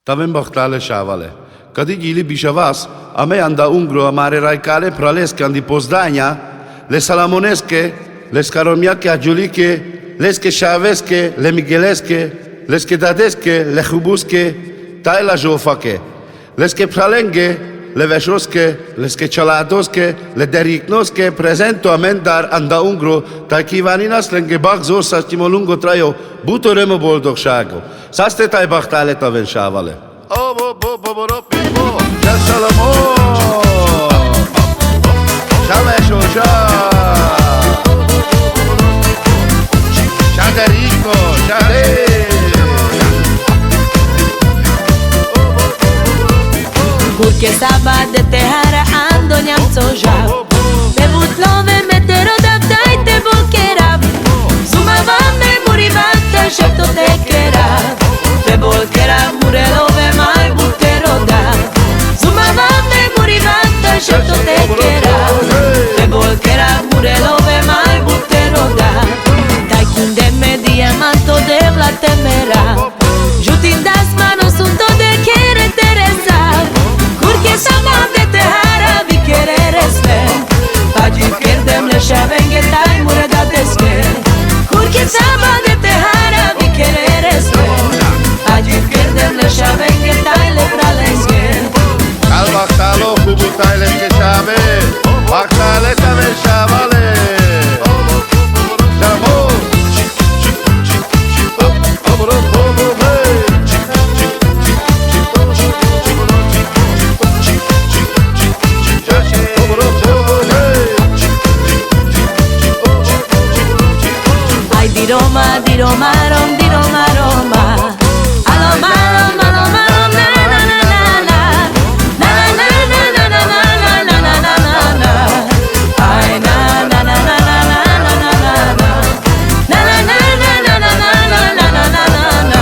T'avem băhtale șavale. Cădi gili bișavas, a me anda ungro a mare raicale pralesca andi pozdania, le salamonesche, le scaromiache a giuliche, lesche șavesche, le mighelesche, lesche dadesche, le hubusche, tai la jofache, lesche pralenghe, le veșosche, lesche cealadosche, le dericnosche, prezento amendar anda ungro, tai chivaninas lenge bach zor sa stimolungo traio, buto remo boldog shago. Saste tai băhtale t'avem șavale. Porque saba de tehara ando njamco žav Te butlove metero da daj te bolkerav Zuma vam ne muri vate šepto te kerav Te bolkerav murelove maj butero da Zuma vam ne muri vate šepto te kerav Te bolkerav murelove maj butero da Daj kinde me diamanto de vla temera Žutim das mano sunto de kere teresa Porque sama de tehara vi quereres me Pagi pierdem le șavenghe tai mure da desche Porque sama de tehara vi quereres me Pagi pierdem le șavenghe tai le pralesche Al băhtalo cu butaile che șave, băhtale t'avem șavale. Di Roma, di Roma, di Roma, Roma. Aloma, aloma, aloma, na na na na na. Na na na na na na na na na na na. Ay na na na na na na na na na na. Na na na na na na na na na na na na.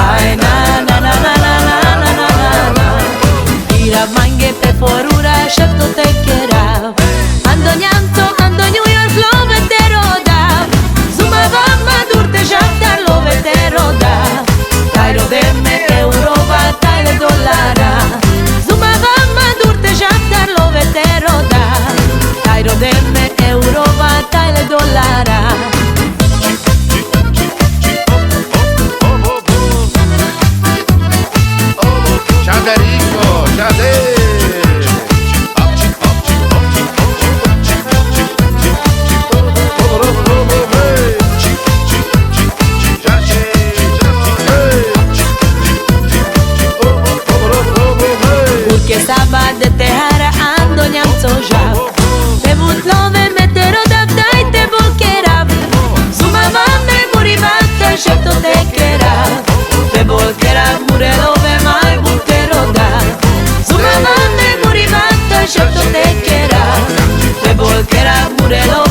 Ay na na na na na na na na na. Ira manghe pe forura șepto te kerav. Ando njamco, ando New York love te rodav. Zuma vama durte žaptar love te roda Tai rodeme eurova, tai le dolara Zuma vama durte žaptar love te roda Tai rodeme eurova, tai le dolara Șaderico, șade. Porque saba de tehara ando njamco žav Te butlove metero da daj te bolkerav Zuma vam ne muri vate šepto te kerav Te bolkerav murelove maj butero da Zuma vam ne muri vate šepto te kerav Te bolkerav murelove